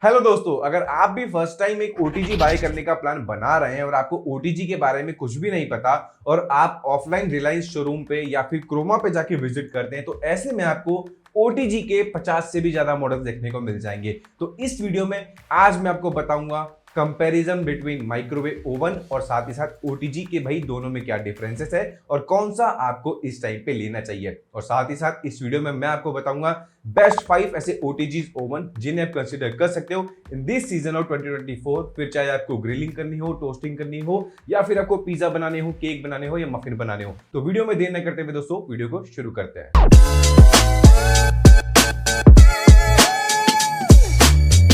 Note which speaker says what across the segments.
Speaker 1: Hello दोस्तों, अगर आप भी फर्स्ट टाइम एक ओटीजी बाय करने का प्लान बना रहे हैं और आपको ओटीजी के बारे में कुछ भी नहीं पता और आप ऑफलाइन रिलायंस शोरूम पे या फिर क्रोमा पे जाके विजिट करते हैं, तो ऐसे में आपको ओटीजी के 50 से भी ज्यादा मॉडल देखने को मिल जाएंगे। तो इस वीडियो में आज मैं आपको बताऊंगा कंपैरिजन बिटवीन माइक्रोवेव ओवन और साथ ही साथ ओटीजी के भाई दोनों में क्या डिफरेंसेस है और कौन सा आपको इस टाइम पे लेना चाहिए। और साथ ही साथ इस वीडियो में मैं आपको बताऊंगा बेस्ट 5 ऐसे ओटीजी ओवन जिन्हें आप कंसीडर कर सकते हो इन दिस सीजन ऑफ 2024। फिर चाहे आपको ग्रिलिंग करनी हो, टोस्टिंग करनी हो या फिर आपको पिज्जा बनाने हो, केक बनाने हो या मफिन बनाने हो। तो वीडियो में देर न करते हुए दोस्तों वीडियो को शुरू करते हैं।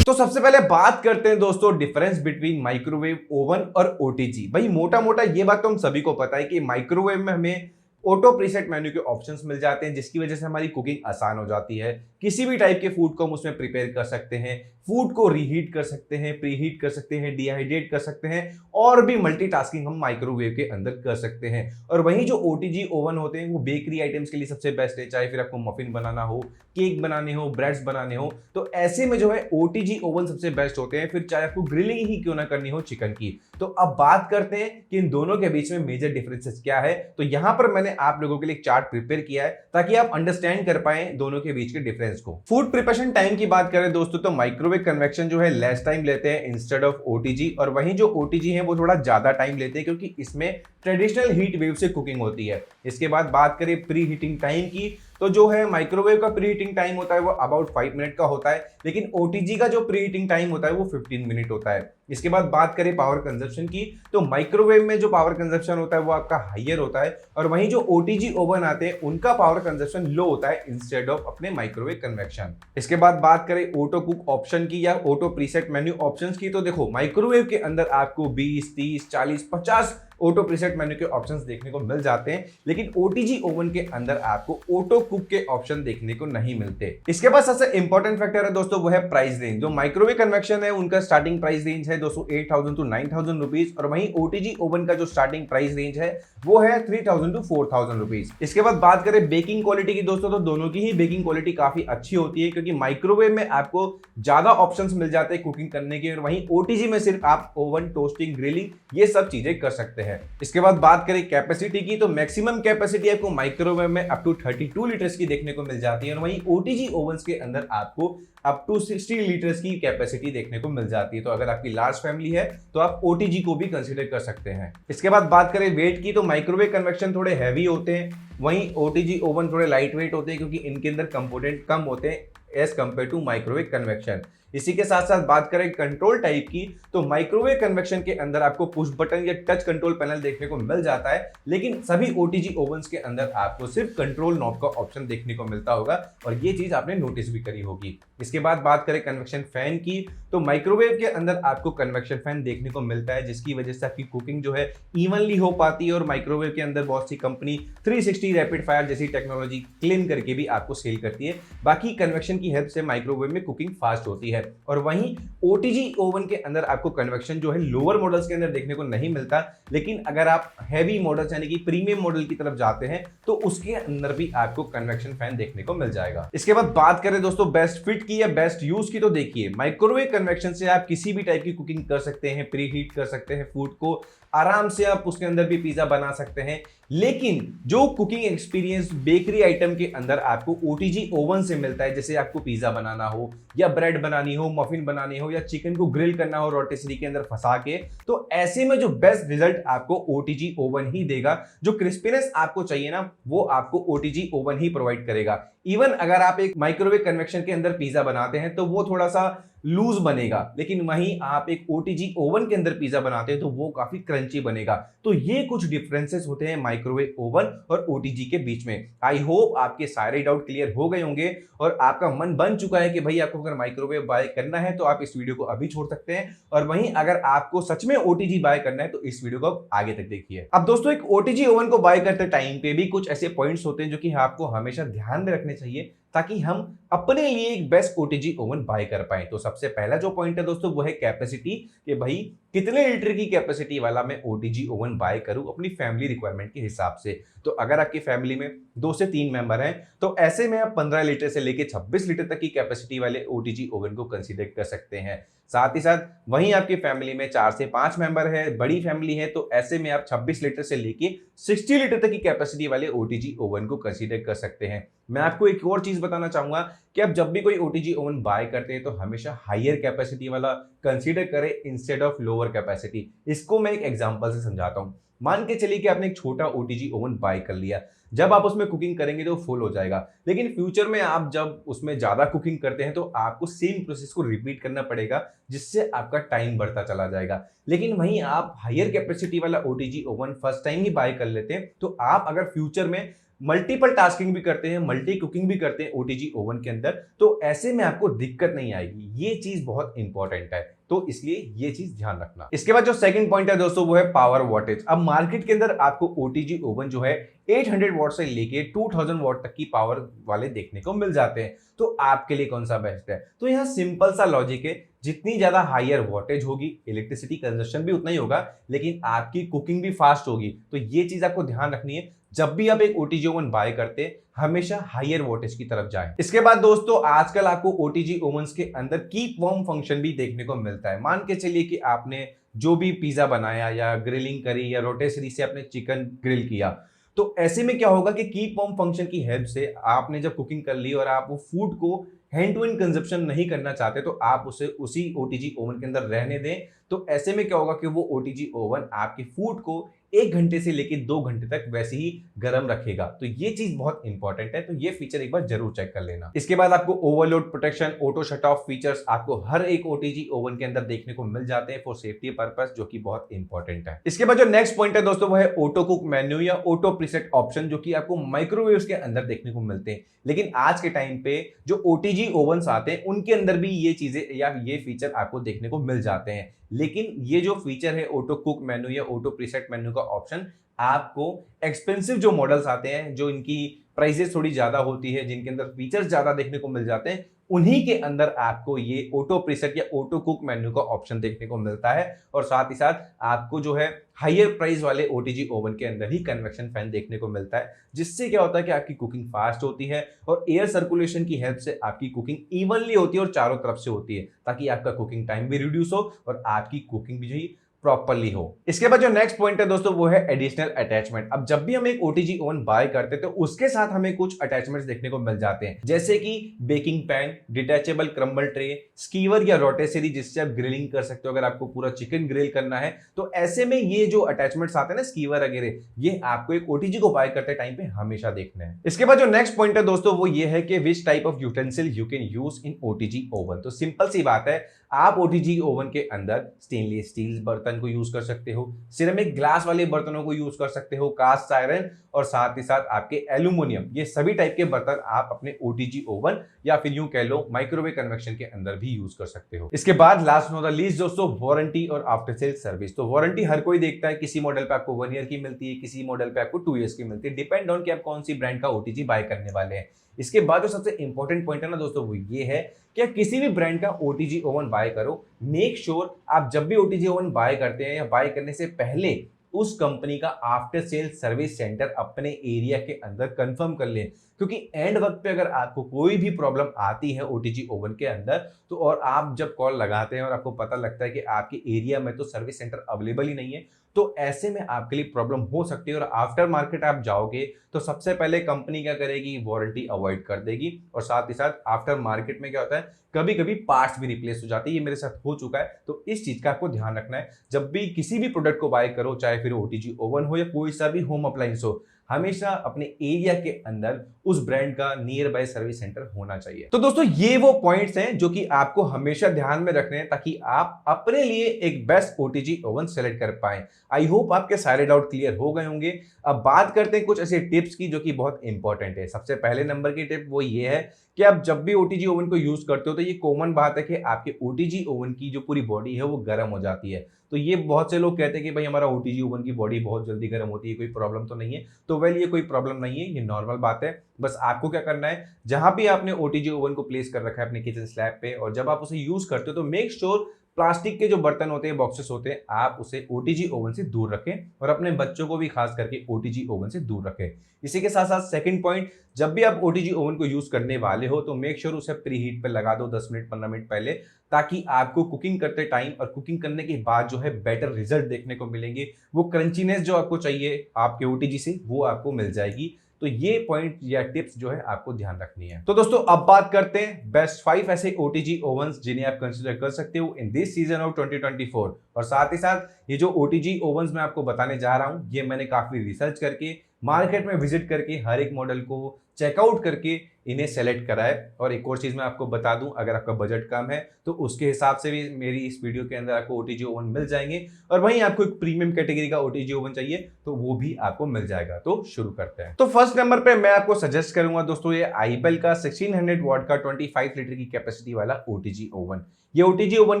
Speaker 1: तो सबसे पहले बात करते हैं दोस्तों डिफरेंस बिटवीन माइक्रोवेव ओवन और ओटीजी। भाई मोटा मोटा ये बात तो हम सभी को पता है कि माइक्रोवेव में हमें ऑटो प्रीसेट मेन्यू के ऑप्शंस मिल जाते हैं, जिसकी वजह से हमारी कुकिंग आसान हो जाती है। किसी भी टाइप के फूड को हम उसमें प्रिपेयर कर सकते हैं, फूड को रीहीट कर सकते हैं, प्रीहीट कर सकते हैं, डिहाइड्रेट कर सकते हैं और भी मल्टीटास्किंग हम माइक्रोवेव के अंदर कर सकते हैं। और वहीं जो ओटीजी ओवन होते हैं वो बेकरी आइटम्स के लिए सबसे बेस्ट है, चाहे फिर आपको मफिन बनाना हो, केक बनाने हो, ब्रेड्स बनाने हो, तो ऐसे में जो है ओटीजी ओवन सबसे बेस्ट होते हैं। फिर चाहे आपको ग्रिलिंग ही क्यों ना करनी हो चिकन की। तो अब बात करते हैं कि इन दोनों के बीच में मेजर डिफरेंसेस क्या है। तो यहां पर मैंने आप लोगों के लिए एक चार्ट प्रिपेयर किया है ताकि आप अंडरस्टैंड कर पाए दोनों के बीच के डिफरेंस को। फूड प्रिपरेशन टाइम की बात करें दोस्तों तो माइक्रोवेव कन्वेक्शन जो है लेस टाइम लेते हैं इंस्टेड ऑफ ओटीजी, और वहीं जो ओटीजी है वो थोड़ा ज्यादा टाइम लेते हैं क्योंकि इसमें ट्रेडिशनल हीट वेव से कुकिंग होती है। इसके बाद बात करें प्री हीटिंग टाइम की, तो जो है माइक्रोवेव का प्री हीटिंग टाइम होता है वो अबाउट 5 मिनट का होता है, लेकिन ओटीजी का जो प्री हीटिंग टाइम होता है वो 15 मिनट होता है। इसके बाद बात करें पावर कंजप्शन की, तो माइक्रोवेव में जो पावर कंजप्शन होता है वो आपका हाइयर होता है, और वहीं जो ओटीजी ओवन आते हैं उनका पावर कंजप्शन लो होता है इंस्टेड ऑफ अपने माइक्रोवेव कन्वेक्शन। इसके बाद बात करें ऑटो कुक ऑप्शन की या ऑटो प्रीसेट मेन्यू ऑप्शंस की, तो देखो माइक्रोवेव के अंदर आपको 20, 30, 40, 50 ऑटो प्रीसेट मेन्यू के ऑप्शंस देखने को मिल जाते हैं, लेकिन ओटीजी ओवन के अंदर आपको ऑटो कुक के ऑप्शन देखने को नहीं मिलते। इसके बाद सबसे इंपॉर्टेंट फैक्टर है दोस्तों वो है प्राइस रेंज। जो माइक्रोवेव कन्वेक्शन है उनका स्टार्टिंग प्राइस रेंज है दोस्तों 8,000 to 9,000 रुपीज, और वहीं ओटीजी ओवन का जो स्टार्टिंग प्राइस रेंज है वो है 3,000 to 4,000 रुपीज। इसके बाद बात करें बेकिंग क्वालिटी की दोस्तों, तो दोनों की ही बेकिंग क्वालिटी काफी अच्छी होती है क्योंकि माइक्रोवेव में आपको ज्यादा ऑप्शंस मिल जाते हैं कुकिंग करने के, और वहीं ओटीजी में सिर्फ आप ओवन, टोस्टिंग, ग्रिलिंग ये सब चीजें कर सकते हैं। इसके बाद बात करें कैपेसिटी की, तो मैक्सिमम कैपेसिटी आपको माइक्रोवेव में अप टू 32 लीटर्स की देखने को मिल जाती है, और वहीं ओटीजी ओवंस के अंदर आपको अप टू 60 लीटर्स की कैपेसिटी देखने को मिल जाती है। तो अगर आपकी लार्ज फैमिली है तो आप ओटीजी को भी कंसीडर कर सकते हैं। इसके बाद बात करें वेट की, तो माइक्रोवेव कन्वेक्शन थोड़े हैवी होते हैं, वहीं ओटीजी ओवन थोड़े लाइट वेट होते हैं क्योंकि इनके अंदर कंपोनेंट कम होते हैं as compare to microwave convection. इसी के साथ साथ बात करें कंट्रोल टाइप की, तो माइक्रोवेव कन्वेक्शन के अंदर आपको पुश बटन या टच कंट्रोल पैनल देखने को मिल जाता है, लेकिन सभी ओटीजी ओवंस के अंदर आपको सिर्फ कंट्रोल नॉब का ऑप्शन देखने को मिलता होगा, और ये चीज आपने नोटिस भी करी होगी। इसके बाद बात करें कन्वेक्शन फैन की, तो माइक्रोवेव के अंदर आपको कन्वेक्शन फैन देखने को मिलता है जिसकी वजह से आपकी कुकिंग जो है इवनली हो पाती है, और माइक्रोवेव के अंदर बहुत सी कंपनी 360 रैपिड फायर जैसी टेक्नोलॉजी क्लेम करके भी आपको सेल करती है। बाकी कन्वेक्शन की हेल्प से माइक्रोवेव में कुकिंग फास्ट होती है। और वहीं ओटीजी ओवन के अंदर आपको कन्वेक्शन जो है लोअर मॉडल्स के अंदर देखने को नहीं मिलता, लेकिन अगर आप हैवी मॉडल्स यानी कि प्रीमियम मॉडल की तरफ जाते हैं तो उसके अंदर भी आपको कन्वेक्शन फैन देखने को मिल जाएगा। इसके बाद बात करें दोस्तों बेस्ट फिट की या बेस्ट यूज की, तो देखिए माइक्रोवेव कन्वेक्शन से आप किसी भी टाइप की कुकिंग कर सकते हैं, प्री हीट कर सकते हैं फूड को, आराम से आप उसके अंदर भी पिज्जा बना सकते हैं। लेकिन जो कुकिंग एक्सपीरियंस बेकरी आइटम के अंदर आपको ओटीजी ओवन से मिलता है, जैसे आपको पिज्जा बनाना हो या ब्रेड बनानी हो, मफिन बनानी हो या चिकन को ग्रिल करना हो रोटिसरी के अंदर फंसा के, तो ऐसे में जो बेस्ट रिजल्ट आपको ओटीजी ओवन ही देगा। जो क्रिस्पीनेस आपको चाहिए ना वो आपको ओटीजी ओवन ही प्रोवाइड करेगा। इवन अगर आप एक माइक्रोवेव कन्वेक्शन के अंदर पिज्जा बनाते हैं तो वो थोड़ा सा लूज बनेगा, लेकिन वहीं आप एक ओटीजी ओवन के अंदर पिज्जा बनाते हैं तो वो काफी क्रंची बनेगा। तो ये कुछ डिफरेंसेस होते हैं माइक्रोवेव ओवन और ओटीजी के बीच में। आई होप आपके सारे डाउट क्लियर हो गए होंगे और आपका मन बन चुका है कि भाई आपको अगर माइक्रोवेव बाय करना है तो आप इस वीडियो को अभी छोड़ सकते हैं, और वहीं अगर आपको सच में ओटीजी बाय करना है तो इस वीडियो को आप आगे तक देखिए। अब दोस्तों एक ओटीजी ओवन को बाय करते टाइम पे भी कुछ ऐसे पॉइंट्स होते हैं जो कि आपको हमेशा ध्यान में रखने चाहिए ताकि हम अपने लिए एक बेस्ट ओटीजी ओवन बाय कर पाए। तो सबसे पहला जो पॉइंट है दोस्तों वो है कैपेसिटी, कि भाई कितने लीटर की कैपेसिटी वाला मैं ओटीजी ओवन बाय करूं अपनी फैमिली रिक्वायरमेंट के हिसाब से। तो अगर आपकी फैमिली में 2 से 3 मेंबर हैं तो ऐसे में आप 15 लीटर से लेके 26 लीटर तक की कैपेसिटी वाले ओटीजी ओवन को कंसीडर कर सकते हैं। साथ ही साथ वहीं आपकी फैमिली में 4 से 5 मेंबर है, बड़ी फैमिली है, तो ऐसे में आप 26 लीटर से लेके 60 लीटर तक की कैपेसिटी वाले ओटीजी ओवन को कंसीडर कर सकते हैं। मैं आपको एक और चीज बताना चाहूंगा कि आप जब भी कोई ओटीजी ओवन बाय करते हैं तो हमेशा हायर कैपेसिटी वाला कंसीडर करें इंस्टेड ऑफ लोअर कैपेसिटी। इसको मैं एक एग्जांपल से समझाता हूं। मान के चलिए कि आपने एक छोटा ओटीजी ओवन बाय कर लिया, जब आप उसमें कुकिंग करेंगे तो फुल हो जाएगा, लेकिन फ्यूचर में आप जब उसमें ज्यादा कुकिंग करते हैं तो आपको सेम प्रोसेस को रिपीट करना पड़ेगा, जिससे आपका टाइम बढ़ता चला जाएगा। लेकिन वहीं आप हायर कैपेसिटी वाला ओटीजी ओवन फर्स्ट टाइम ही बाय कर लेते हैं तो आप अगर फ्यूचर में मल्टीपल टास्किंग भी करते हैं, मल्टी कुकिंग भी करते हैं ओटीजी ओवन के अंदर, तो ऐसे में आपको दिक्कत नहीं आएगी। ये चीज बहुत इंपॉर्टेंट है, तो इसलिए ये चीज ध्यान रखना। इसके बाद जो सेकंड पॉइंट है दोस्तों वो है पावर वॉटेज। अब मार्केट के अंदर आपको ओटीजी ओवन जो है 800 वॉट से लेके 2000 वॉट तक की पावर वाले देखने को मिल जाते हैं। तो आपके लिए कौन सा बेस्ट है? तो यहाँ सिंपल सा लॉजिक है, जितनी ज्यादा हायर वॉटेज होगी इलेक्ट्रिसिटी कंजप्शन भी उतना ही होगा, लेकिन आपकी कुकिंग भी फास्ट होगी। तो ये चीज आपको ध्यान रखनी है, जब भी आप एक ओटीजी ओवन बाय करते हैं हमेशा हायर वोल्टेज की तरफ जाएं। इसके बाद दोस्तों आजकल आपको ओटीजी ओवंस के अंदर कीप वार्म फंक्शन भी देखने को मिलता है। मान के चलिए कि आपने जो भी पिज्जा बनाया या ग्रिलिंग करी या रोटेसरी से आपने चिकन ग्रिल किया, तो ऐसे में क्या होगा कि कीप वार्म फंक्शन की हेल्प से आपने जब कुकिंग कर ली और आप वो फूड को हैंड टू हैंड कंजप्शन नहीं करना चाहते तो आप उसे उसी ओटीजी ओवन के अंदर रहने दें। तो ऐसे में क्या होगा कि वो ओटीजी ओवन आपके फूड को 1 घंटे से लेकर 2 घंटे तक वैसे ही गर्म रखेगा। तो ये चीज बहुत इंपॉर्टेंट है, तो ये फीचर एक बार जरूर चेक कर लेना। इसके बाद आपको overload protection, auto shut of features आपको हर एक ओटीजी ओवन के अंदर देखने को मिल जाते हैं फॉर सेफ्टी पर्पस, जो कि बहुत इंपॉर्टेंट है। इसके बाद जो नेक्स्ट पॉइंट है दोस्तों वो है ऑटो कुक मेन्यू या ऑटो प्रीसेट ऑप्शन, जो कि आपको माइक्रोवेव्स के अंदर देखने को मिलते हैं। लेकिन आज के टाइम पे जो ओटीजी ओवंस आते हैं उनके अंदर भी ये चीजें या ये फीचर आपको देखने को मिल जाते हैं। लेकिन ये जो फीचर है ऑटो कुक मेन्यू या ऑटो प्रीसेट मेन्यू का ऑप्शन आपको एक्सपेंसिव जो मॉडल्स आते हैं, जो इनकी प्राइसेस थोड़ी ज्यादा होती है, जिनके अंदर फीचर्स ज्यादा देखने को मिल जाते हैं, उन्हीं के अंदर आपको ये ऑटो प्रीसेट या ऑटो कुक मेन्यू का ऑप्शन देखने को मिलता है। और साथ ही साथ आपको जो है हायर प्राइस वाले ओटीजी ओवन के अंदर ही कन्वेक्शन फैन देखने को मिलता है, जिससे क्या होता है कि आपकी कुकिंग फास्ट होती है और एयर सर्कुलेशन की हेल्प से आपकी कुकिंग इवनली होती है और चारों तरफ से होती है, ताकि आपका कुकिंग टाइम भी रिड्यूस हो और आपकी कुकिंग भी जो प्रॉपर्ली हो। इसके बाद जो नेक्स्ट पॉइंट है दोस्तों वो है एडिशनल अटैचमेंट। अब जब भी हम एक ओटीजी ओवन बाय करते हैं तो उसके साथ हमें कुछ अटैचमेंट्स देखने को मिल जाते हैं, जैसे कि baking pan, detachable crumble tray, skewer या रोटेसरी जिससे आप ग्रिलिंग कर सकते हो अगर आपको पूरा चिकन ग्रिल करना है। तो ऐसे में ये जो अटैचमेंट्स आते हैं ना, स्कीवर वगैरह, ये आपको एक ओटीजी को बाय करते टाइम पे हमेशा देखना है। इसके बाद जो नेक्स्ट पॉइंट है दोस्तों वो ये है कि which type of utensil you can use in OTG oven. तो सिंपल सी बात है, आप ओटीजी ओवन के अंदर स्टेनलेस स्टील बर्तन को यूज कर सकते हो, सिरेमिक ग्लास वाले बर्तनों को यूज कर सकते हो, कास्ट आयरन और साथ ही साथ आपके एल्यूमिनियम, ये सभी टाइप के बर्तन आप अपने ओटीजी ओवन या फिर यूं कह लो माइक्रोवेव कन्वेक्शन के अंदर भी यूज कर सकते हो। इसके बाद लास्ट नॉट द लीस्ट दोस्तों वारंटी और आफ्टर सेल सर्विस। तो वारंटी हर कोई देखता है, किसी मॉडल पे आपको 1 ईयर की मिलती है, किसी मॉडल पे आपको 2 ईयर्स की मिलती है, डिपेंड ऑन कि आप कौन सी ब्रांड का ओटीजी बाय करने वाले हैं। इसके बाद जो सबसे इंपॉर्टेंट पॉइंट है ना दोस्तों वो ये है कि आप किसी भी ब्रांड का ओटीजी ओवन बाय करो, मेक श्योर आप जब भी ओटीजी ओवन बाय करते हैं या बाय करने से पहले उस कंपनी का आफ्टर सेल सर्विस सेंटर अपने एरिया के अंदर कंफर्म कर लें, क्योंकि एंड वक्त पे अगर आपको कोई भी प्रॉब्लम आती है ओटीजी ओवन के अंदर तो और आप जब कॉल लगाते हैं और आपको पता लगता है कि आपके एरिया में तो सर्विस सेंटर अवेलेबल ही नहीं है, तो ऐसे में आपके लिए प्रॉब्लम हो सकती है और आफ्टर मार्केट आप जाओगे तो सबसे पहले कंपनी क्या करेगी, वारंटी अवॉइड कर देगी। और साथ ही साथ आफ्टर मार्केट में क्या होता है, कभी कभी पार्ट्स भी रिप्लेस हो जाती है, ये मेरे साथ हो चुका है। तो इस चीज का आपको ध्यान रखना है, जब भी किसी भी प्रोडक्ट को बाय करो, चाहे फिर ओटीजी ओवन हो या कोई सा भी होम अप्लायंस हो, हमेशा अपने एरिया के अंदर उस ब्रांड का नियर बाय सर्विस सेंटर होना चाहिए। तो दोस्तों ये वो पॉइंट्स हैं जो कि आपको हमेशा ध्यान में रखने हैं ताकि आप अपने लिए एक बेस्ट ओटीजी ओवन सेलेक्ट कर पाएं। आई होप आपके सारे डाउट क्लियर हो गए होंगे। अब बात करते हैं कुछ ऐसे टिप्स की जो कि बहुत इंपॉर्टेंट है। सबसे पहले नंबर की टिप वो ये है कि आप जब भी ओटीजी ओवन को यूज करते हो तो ये कॉमन बात है कि आपके ओटीजी ओवन की जो पूरी बॉडी है वो गर्म हो जाती है। तो ये बहुत से लोग कहते हैं कि भाई हमारा ओटीजी ओवन की बॉडी बहुत जल्दी गर्म होती है, कोई प्रॉब्लम तो नहीं है। तो वेल ये कोई प्रॉब्लम नहीं है, ये नॉर्मल बात है। बस आपको क्या करना है, जहां भी आपने ओटीजी ओवन को प्लेस कर रखा है अपने किचन स्लैब पे, और जब आप उसे यूज करते हो तो मेक श्योर प्लास्टिक के जो बर्तन होते हैं, बॉक्सेस होते हैं, आप उसे ओटीजी ओवन से दूर रखें और अपने बच्चों को भी खास करके ओटीजी ओवन से दूर रखें। इसी के साथ साथ सेकंड पॉइंट, जब भी आप ओटीजी ओवन को यूज करने वाले हो तो मेक श्योर उसे प्री हीट पे लगा दो 10 मिनट 15 मिनट पहले, ताकि आपको कुकिंग करते टाइम और कुकिंग करने के बाद जो है बेटर रिजल्ट देखने को मिलेंगे। वो क्रंचीनेस जो आपको चाहिए आपके ओटीजी से वो आपको मिल जाएगी। तो ये पॉइंट या टिप्स जो है आपको ध्यान रखनी है। तो दोस्तों अब बात करते हैं बेस्ट 5 ऐसे ओटीजी ओवंस जिन्हें आप कंसीडर कर सकते हो इन दिस सीजन ऑफ 2024। और साथ ही साथ ये जो ओटीजी ओवंस मैं आपको बताने जा रहा हूं, ये मैंने काफी रिसर्च करके मार्केट में विजिट करके हर एक मॉडल को चेकआउट करके इन्हें सेलेक्ट करा है। और एक और चीज मैं आपको बता दूं, अगर आपका बजट कम है तो उसके हिसाब से भी मेरी इस वीडियो के अंदर आपको ओटीजी ओवन मिल जाएंगे, और वहीं आपको एक प्रीमियम कैटेगरी का ओटीजी ओवन चाहिए तो वो भी आपको मिल जाएगा। तो शुरू करते हैं। तो फर्स्ट नंबर पे मैं आपको सजेस्ट करूंगा दोस्तों ये आईबेल का 1600 वॉट का 25 लीटर की कैपेसिटी वाला ओटीजी ओवन। ये ओटीजी ओवन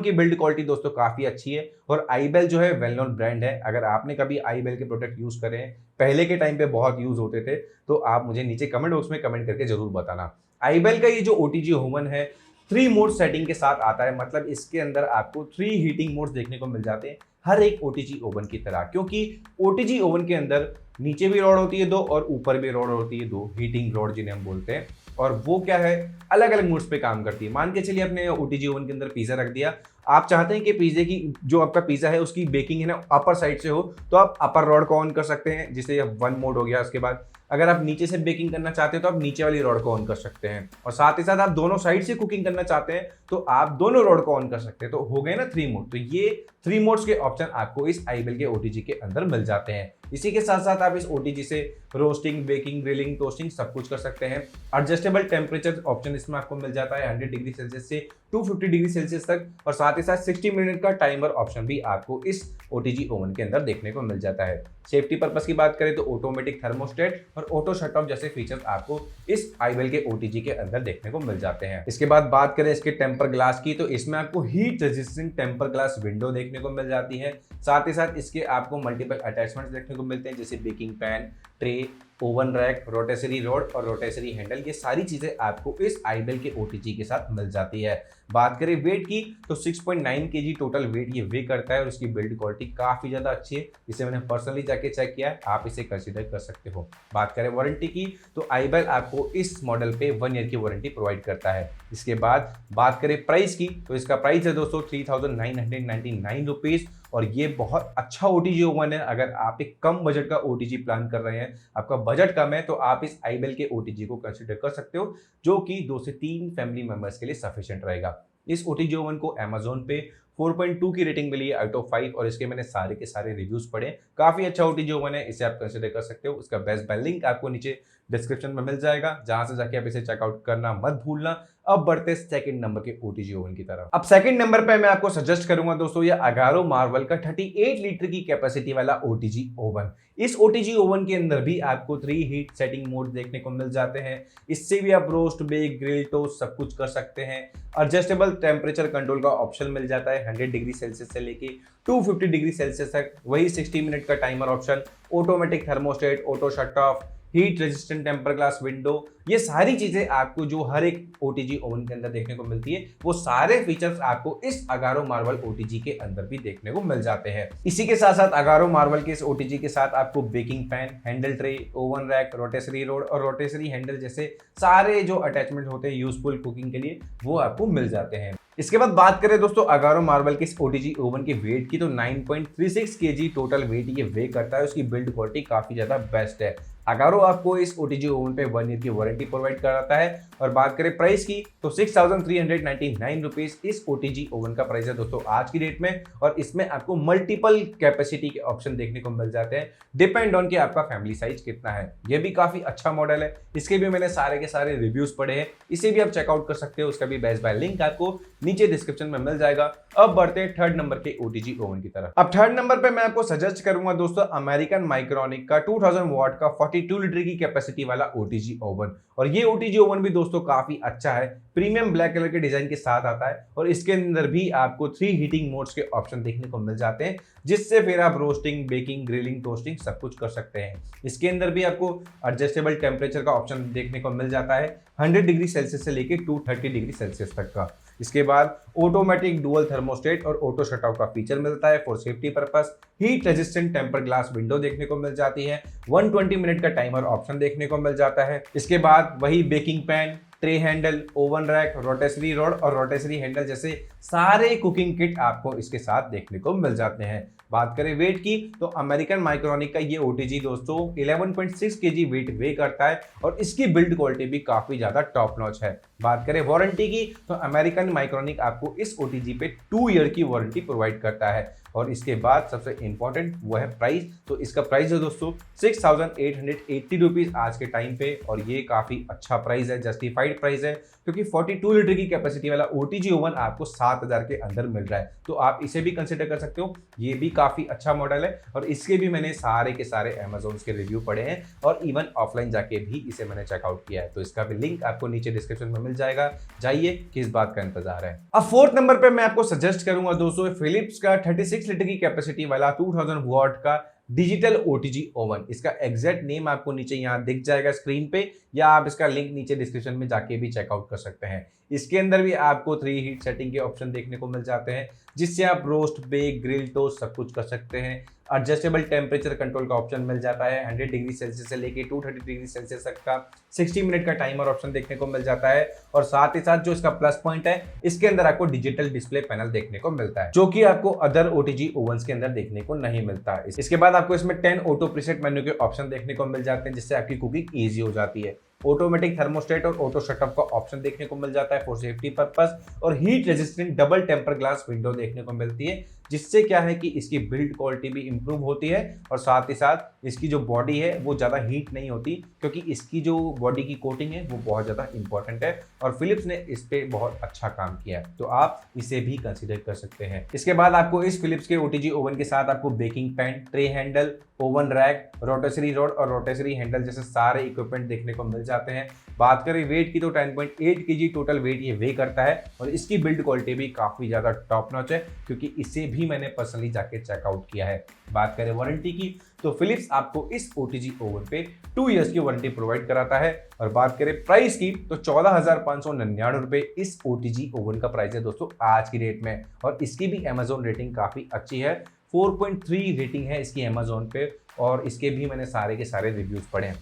Speaker 1: की बिल्ड क्वालिटी दोस्तों काफी अच्छी है, और आईबेल जो है वेल नोन ब्रांड है। अगर आपने कभी आईबेल के प्रोडक्ट यूज करे हैं, पहले के टाइम पे बहुत यूज होते थे, तो आप मुझे नीचे कमेंट बॉक्स में कमेंट करके जरूर बताना। आईबेल का ये जो ओटीजी ओवन है 3 मोड सेटिंग के साथ आता है, मतलब इसके अंदर आपको 3 हीटिंग मोड्स देखने को मिल जाते हैं हर एक ओटीजी ओवन की तरह, क्योंकि ओटीजी ओवन के अंदर नीचे भी रॉड होती है 2 और ऊपर भी रॉड होती है 2, हीटिंग रॉड जिन्हें हम बोलते हैं। और वो क्या है, अलग अलग मोड्स पे काम करती है। मान के चलिए अपने ओटीजी ओवन के अंदर पिज्जा रख दिया, आप चाहते हैं कि पिज्जे की जो आपका पिज्जा है उसकी बेकिंग है ना अपर साइड से हो, तो आप अपर रॉड को ऑन कर सकते हैं, जिससे 1 मोड हो गया। उसके बाद अगर आप नीचे से बेकिंग करना चाहते हैं तो आप नीचे वाली रॉड को ऑन कर सकते हैं, और साथ ही साथ आप दोनों साइड से कुकिंग करना चाहते हैं तो आप दोनों रॉड को ऑन कर सकते हैं। तो हो गए ना 3 मोड। तो ये 3 मोड्स के ऑप्शन आपको इस आईबेल के ओटीजी के अंदर मिल जाते हैं। इसी के साथ साथ आप इस ओटीजी से रोस्टिंग, बेकिंग, ग्रिलिंग, टोस्टिंग सब कुछ कर सकते हैं। एडजस्टेबल टेम्परेचर ऑप्शन इसमें आपको मिल जाता है 100 डिग्री सेल्सियस से 250 डिग्री सेल्सियस तक, और साथ ही साथ 60 मिनट का टाइमर ऑप्शन भी आपको इस ओटीजी ओवन के अंदर देखने को मिल जाता है। सेफ्टी पर्पस की बात करें तो ऑटोमेटिक थर्मोस्टेट और ऑटो शट ऑफ जैसे फीचर्स आपको इस आईबेल के ओटीजी के अंदर देखने को मिल जाते हैं। इसके बाद बात करें इसके टेम्पर ग्लास की, तो इसमें आपको heat resistant temper glass window देखने को मिल जाती है। साथ ही साथ इसके आपको मल्टीपल अटैचमेंट्स देखने को मिलते हैं, जैसे baking pan, tray, oven rack, rotisserie rod और रोटेसरी हैंडल। ये सारी चीजें आपको इस आईबेल के ओटीजी के साथ मिल जाती है। बात करें वेट की तो 6.9 kg टोटल वेट ये वे करता है, और उसकी बिल्ड क्वालिटी काफी ज्यादा अच्छी है। इसे मैंने पर्सनली जाके चेक किया है, आप इसे कंसीडर कर सकते हो। बात करें वारंटी की तो आईबेल आपको इस मॉडल पे 1 ईयर की वारंटी प्रोवाइड करता है। इसके बाद बात करें प्राइस की तो इसका प्राइस है दोस्तों 3999 रुपीज, और ये बहुत अच्छा ओटीजी ओवन है। अगर आप एक कम बजट का ओटीजी प्लान कर रहे हैं, आपका बजट कम है, तो आप इस आईबेल के ओटीजी को कंसीडर कर सकते हो, जो कि 2 से 3 फैमिली मेंबर्स के लिए सफिशिएंट रहेगा। इस ओटीजी ओवन को Amazon पे 4.2 की रेटिंग मिली है आउट ऑफ 5, और इसके मैंने सारे के सारे रिव्यूज पढ़े। काफी अच्छा ओटीजी ओवन है, इसे आप कंसीडर कर सकते हो। इसका बेस्ट बाय लिंक आपको नीचे डिस्क्रिप्शन में मिल जाएगा, जहां से जाके आप इसे चेकआउट करना मत भूलना। अब बढ़ते सेकंड नंबर के ओटीजी ओवन की तरफ। अब सेकंड नंबर पे मैं आपको सजेस्ट करूंगा दोस्तों ये अगारो मार्वल का 38 लीटर की कैपेसिटी वाला ओटीजी ओवन। इस ओटीजी ओवन के अंदर भी आपको 3 हीट सेटिंग मोड देखने को मिल जाते हैं। इससे भी आप रोस्ट, बेक, ग्रिल, टोस्ट सब कुछ कर सकते हैं। एडजस्टेबल टेम्परेचर कंट्रोल का ऑप्शन मिल जाता है 100 डिग्री सेल्सियस से लेके 250 डिग्री सेल्सियस तक, वही 60 मिनट का timer option, automatic thermostat, auto shut off, heat resistant temper glass window. ये सारी चीजें आपको जो हर एक ओटीजी ओवन के अंदर देखने को मिलती है, वो सारे फीचर्स आपको इस अगारो मार्वल ओटीजी के अंदर भी देखने को मिल जाते हैं। इसी के साथ साथ अगारो मार्वल के इस ओटीजी के साथ आपको baking pan, handle tray, oven rack, rotisserie rod और रोटेसरी हैंडल जैसे सारे जो अटैचमेंट होते हैं यूजफुल कुकिंग के लिए, वो आपको मिल जाते हैं। इसके बाद बात करें दोस्तों अगारो मार्वल के इस ओटीजी ओवन के वेट की, तो 9.36 kg टोटल वेट ये वे करता है। उसकी बिल्ड क्वालिटी काफी ज्यादा बेस्ट है। अगारो आपको इस ओटीजी ओवन पे 1 ईयर की वारंटी प्रोवाइड कराता है। और बात करें प्राइस की तो 6399 रुपीज इस ओटीजी ओवन का प्राइस है दोस्तों आज की डेट में। और इसमें आपको मल्टीपल कैपेसिटी के ऑप्शन देखने को मिल जाते हैं, डिपेंड ऑन कि आपका फैमिली साइज कितना है। ये भी काफी अच्छा मॉडल है, इसके भी मैंने सारे के सारे रिव्यूज पढ़े हैं, इसे भी आप चेकआउट कर सकते हो। उसका भी बेस्ट बाय लिंक आपको नीचे डिस्क्रिप्शन में मिल जाएगा। अब बढ़ते हैं थर्ड नंबर के ओटीजी ओवन की तरफ। अब थर्ड नंबर पे मैं आपको सजेस्ट करूंगा दोस्तों अमेरिकन माइक्रोनिक का 2000 वॉट का 42 लीटर की कैपेसिटी वाला ओटीजी ओवन। और ये ओटीजी ओवन भी दोस्तों काफी अच्छा है, प्रीमियम ब्लैक कलर के डिजाइन के साथ आता है और इसके अंदर भी आपको 3 हीटिंग मोड्स के ऑप्शन देखने को मिल जाते हैं, जिससे फिर आप रोस्टिंग, बेकिंग, ग्रिलिंग, टोस्टिंग सब कुछ कर सकते हैं। इसके अंदर भी आपको एडजस्टेबल टेम्परेचर का ऑप्शन देखने को मिल जाता है, 100 डिग्री सेल्सियस से लेकर 230 डिग्री सेल्सियस तक का। इसके बाद ऑटोमेटिक डुअल थर्मोस्टेट और ऑटो शट ऑफ का फीचर मिलता है for safety purpose. Heat resistant temper glass window देखने को मिल जाती है, 120 मिनट का टाइमर ऑप्शन देखने को मिल जाता है। इसके बाद वही baking pan, tray handle, oven rack, rotisserie rod और रोटेसरी हैंडल जैसे सारे कुकिंग किट आपको इसके साथ देखने को मिल जाते हैं। बात करें वेट की तो अमेरिकन माइक्रोनिक का ये ओटीजी दोस्तों 11.6 केजी वेट वे करता है और इसकी बिल्ड क्वालिटी भी काफी ज्यादा टॉप नॉच है। बात करें वारंटी की तो अमेरिकन माइक्रोनिक आपको इस ओटीजी पे 2 ईयर की वारंटी प्रोवाइड करता है। और इसके बाद सबसे इंपॉर्टेंट वो है प्राइस। तो इसका प्राइस है दोस्तों 6,880 रुपीज आज के टाइम पे, और ये काफी अच्छा प्राइस है, जस्टिफाइड प्राइस है, क्योंकि 42 लीटर की कैपेसिटी वाला ओटीजी ओवन आपको 7,000 के अंदर मिल रहा है। तो आप इसे भी कंसिडर कर सकते हो, ये भी काफी अच्छा मॉडल है और इसके भी मैंने सारे के सारे अमेज़न के रिव्यू पढ़े हैं और इवन ऑफलाइन जाके भी इसे मैंने चेकआउट किया है। तो इसका भी लिंक आपको नीचे डिस्क्रिप्शन में मिल जाएगा, जाइए, किस बात का इंतजार है। अब फोर्थ नंबर पे मैं आपको सजेस्ट करूंगा दोस्तों फिलिप्स का 36 लीटर की कैपेसिटी वाला 2000 वॉट का डिजिटल ओटीजी ओवन। इसका एग्जैक्ट नेम आपको नीचे यहाँ दिख जाएगा स्क्रीन पे, या आप इसका लिंक नीचे डिस्क्रिप्शन में जाके भी चेकआउट कर सकते हैं। इसके अंदर भी आपको 3 हीट सेटिंग के ऑप्शन देखने को मिल जाते हैं, जिससे आप रोस्ट, बेक, ग्रिल, टोस्ट सब कुछ कर सकते हैं। एडजस्टेबल टेम्परेचर कंट्रोल का ऑप्शन मिल जाता है, 100 डिग्री सेल्सियस से लेके 230 डिग्री सेल्सियस तक का 60 मिनट का टाइमर ऑप्शन देखने को मिल जाता है। और साथ ही साथ जो इसका प्लस पॉइंट है, इसके अंदर आपको डिजिटल डिस्प्ले पैनल देखने को मिलता है, जो कि आपको अदर ओटीजी ओवंस के अंदर देखने को नहीं मिलता है। इसके बाद आपको इसमें 10 ऑटो प्रीसेट मेन्यू के ऑप्शन देखने को मिल जाते हैं, जिससे आपकी कुकिंग ईजी हो जाती है। ऑटोमेटिक थर्मोस्टेट और ऑटो शटअप का ऑप्शन देखने को मिल जाता है फॉर सेफ्टी पर्पस, और heat resistant double temper glass window देखने को मिलती है, जिससे क्या है कि इसकी बिल्ड क्वालिटी भी इंप्रूव होती है और साथ ही साथ इसकी जो बॉडी है वो ज़्यादा हीट नहीं होती, क्योंकि इसकी जो बॉडी की कोटिंग है वो बहुत ज़्यादा इंपॉर्टेंट है और फिलिप्स ने इस पे बहुत अच्छा काम किया है। तो आप इसे भी कंसीडर कर सकते हैं। इसके बाद आपको इस फिलिप्स के ओटीजी ओवन के साथ आपको baking pan, tray handle, oven rack, rotisserie rod और रोटेसरी हैंडल जैसे सारे इक्विपमेंट देखने को मिल जाते हैं। बात करें वेट की तो 10.8 केजी टोटल वेट ये वे करता है और इसकी बिल्ड क्वालिटी भी काफ़ी ज़्यादा टॉप नॉच है, क्योंकि इसे भी मैंने पर्सनली जाके चेकआउट किया है। बात करें वारंटी की तो फिलिप्स आपको इस ओटीजी ओवन पे 2 इयर्स की वारंटी प्रोवाइड कराता है। और बात करें प्राइस की तो 14,599 रुपए इस ओटीजी ओवन का प्राइस है दोस्तों आज की डेट में, और इसकी भी अमेजोन रेटिंग काफ़ी अच्छी है, 4.3 रेटिंग है इसकी अमेजोन पे, और इसके भी मैंने सारे के सारे रिव्यूज पढ़े हैं।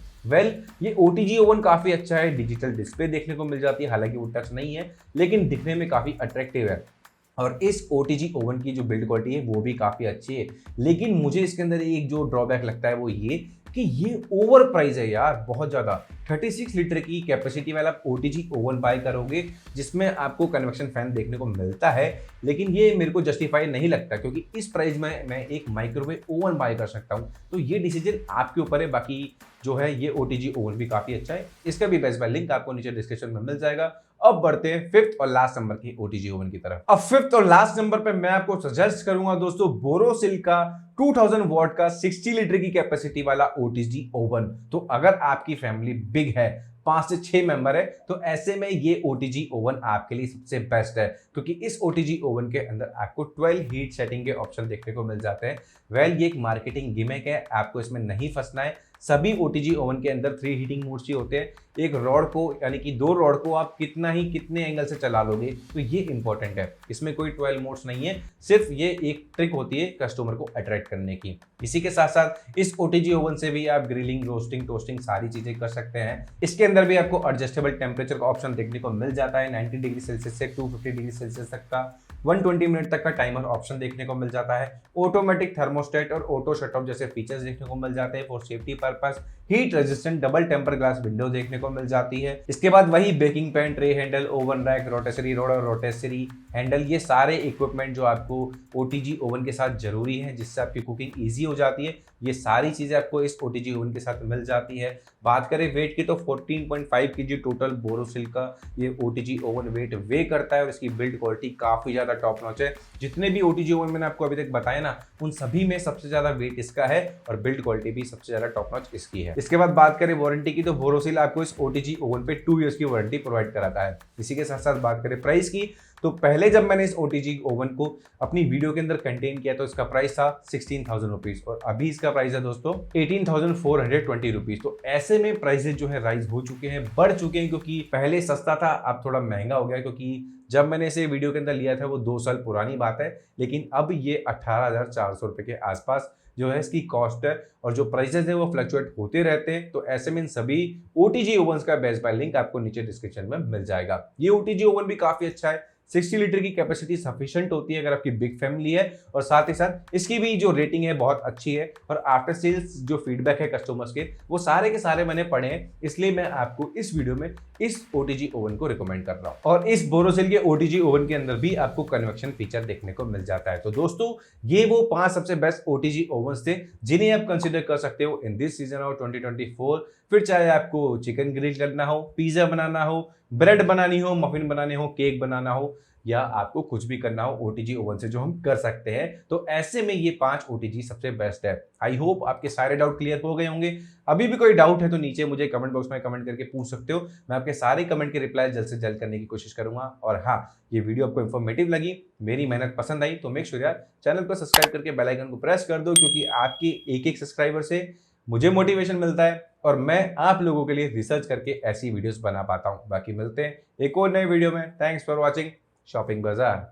Speaker 1: ये ओटीजी ओवन काफ़ी अच्छा है, डिजिटल डिस्प्ले देखने को मिल जाती है, हालांकि वो टच नहीं है लेकिन दिखने में काफ़ी अट्रैक्टिव है, और इस ओटीजी ओवन की जो बिल्ड क्वालिटी है वो भी काफ़ी अच्छी है। लेकिन मुझे इसके अंदर एक जो ड्रॉबैक लगता है वो ये कि ये ओवर प्राइस है यार, बहुत ज़्यादा। 36 लीटर की कैपेसिटी वाला ओटीजी ओवन बाय करोगे जिसमें आपको कन्वेक्शन फैन देखने को मिलता है, लेकिन ये मेरे को जस्टिफाई नहीं लगता, क्योंकि इस प्राइस में मैं एक माइक्रोवेव ओवन बाय कर सकता हूँ। तो ये डिसीजन आपके ऊपर है। बाकी जो है ये ओटीजी ओवन भी काफ़ी अच्छा है, इसका भी बेस्ट बाय लिंक आपको नीचे डिस्क्रिप्शन में मिल जाएगा। अब बढ़ते हैं फिफ्थ और लास्ट नंबर की ओटीजी ओवन की तरफ। अब फिफ्थ और लास्ट नंबर पे मैं आपको सजेस्ट करूंगा दोस्तों बोरोसिल का 2000 वॉट का 60 लीटर की कैपेसिटी वाला ओटीजी ओवन। तो अगर आपकी फैमिली बिग है, 5 से 6 मेंबर है, तो ऐसे में ये ओटीजी ओवन आपके लिए सबसे बेस्ट है, क्योंकि इस ओटीजी ओवन के अंदर आपको 12 हीट सेटिंग के ऑप्शन देखने को मिल जाते हैं। ये एक मार्केटिंग गिमिक है, आपको इसमें नहीं फंसना है। सभी ओटीजी ओवन के अंदर 3 हीटिंग मोड्स ही होते हैं। एक रॉड को, यानी कि 2 रॉड को आप कितने एंगल से चला लोगे, तो ये इंपॉर्टेंट है। इसमें कोई 12 मोड्स नहीं है, सिर्फ ये एक ट्रिक होती है कस्टमर को अट्रैक्ट करने की। इसी के साथ साथ इस ओटीजी ओवन से भी आप ग्रिलिंग, रोस्टिंग, टोस्टिंग सारी चीजें कर सकते हैं। इसके अंदर भी आपको एडजस्टेबल टेम्परेचर का ऑप्शन देखने को मिल जाता है, 90 डिग्री सेल्सियस से 250 डिग्री सेल्सियस तक का। 120 मिनट तक का टाइमर ऑप्शन देखने को मिल जाता है। ऑटोमेटिक थर्मोस्टेट और ऑटो शट ऑफ जैसे फीचर्स देखने को मिल जाते हैं for safety purpose. Heat resistant double temper glass window देखने को मिल जाती है। इसके बाद वही baking pan, tray handle, oven rack, rotisserie rod और रोटेसरी हैंडल, ये सारे इक्विपमेंट जो आपको ओटीजी ओवन के साथ जरूरी है जिससे आपकी कुकिंग ईजी हो जाती है, ये सारी चीजें आपको इस ओटीजी ओवन के साथ मिल जाती है। बात करें वेट की तो 14.5 kg टोटल बोरोसिल का ये ओटीजी ओवन वेट वे करता है और इसकी बिल्ड क्वालिटी काफी ज्यादा टॉप नॉच है। जितने भी ओटीजी ओवन मैंने आपको अभी तक बताया ना, उन सभी में सबसे ज्यादा वेट इसका है और बिल्ड क्वालिटी भी सबसे ज्यादा टॉप नॉच इसकी है। इसके बाद बात करें वारंटी की तो बोरोसिल आपको इस ओटीजी ओवन पे 2 इयर्स की वारंटी प्रोवाइड कराता है। इसी के साथ साथ बात करें प्राइस की तो पहले जब मैंने इस ओटीजी ओवन को अपनी वीडियो के अंदर कंटेन किया तो इसका प्राइस था 16,000 रुपीज और अभी इसका प्राइस है दोस्तों 18,420 रुपीज। तो ऐसे में प्राइसेस जो है राइज हो चुके हैं, बढ़ चुके हैं, क्योंकि पहले सस्ता था अब थोड़ा महंगा हो गया, क्योंकि जब मैंने इसे वीडियो के अंदर लिया था वो 2 साल पुरानी बात है, लेकिन अब ये 18,400 रुपए के आसपास जो है इसकी कॉस्ट है और जो प्राइसेस है वो फ्लक्चुएट होते रहते हैं। तो ऐसे में इन सभी ओटीजी ओवंस का बेस्ट बाय लिंक आपको नीचे डिस्क्रिप्शन में मिल जाएगा। ये ओटीजी ओवन भी काफी अच्छा है, 60 लीटर की कैपेसिटी सफिशिएंट होती है अगर आपकी बिग फैमिली है, और साथ ही साथ इसकी भी जो रेटिंग है बहुत अच्छी है और आफ्टर सेल्स जो फीडबैक है कस्टमर्स के वो सारे के सारे मैंने पढ़े हैं, इसलिए मैं आपको इस वीडियो में इस ओटीजी ओवन को रिकमेंड कर रहा हूं। और इस बोरोसिल के ओटीजी ओवन के अंदर भी आपको कन्वेक्शन फीचर देखने को मिल जाता है। तो दोस्तों ये वो 5 सबसे बेस्ट ओटीजी ओवंस थे जिन्हें आप कंसिडर कर सकते हो इन दिस सीजन ऑफ 2024। फिर चाहे आपको चिकन ग्रिल करना हो, पिज्जा बनाना हो, ब्रेड बनानी हो, मफिन बनाने हो, केक बनाना हो, या आपको कुछ भी करना हो ओटीजी ओवन से जो हम कर सकते हैं, तो ऐसे में ये 5 ओटीजी सबसे बेस्ट है। आई होप आपके सारे डाउट क्लियर हो गए होंगे। अभी भी कोई डाउट है तो नीचे मुझे कमेंट बॉक्स में कमेंट करके पूछ सकते हो, मैं आपके सारे कमेंट के रिप्लाई जल्द से जल्द करने की कोशिश करूंगा। और हाँ, ये वीडियो आपको इन्फॉर्मेटिव लगी, मेरी मेहनत पसंद आई तो मेक श्योर यार चैनल को सब्सक्राइब करके बेल आइकन को प्रेस कर दो, क्योंकि आपके एक सब्सक्राइबर से मुझे मोटिवेशन मिलता है और मैं आप लोगों के लिए रिसर्च करके ऐसी वीडियोस बना पाता हूं। बाकी मिलते हैं एक और नए वीडियो में। थैंक्स फॉर वॉचिंग शॉपिंग बाजार।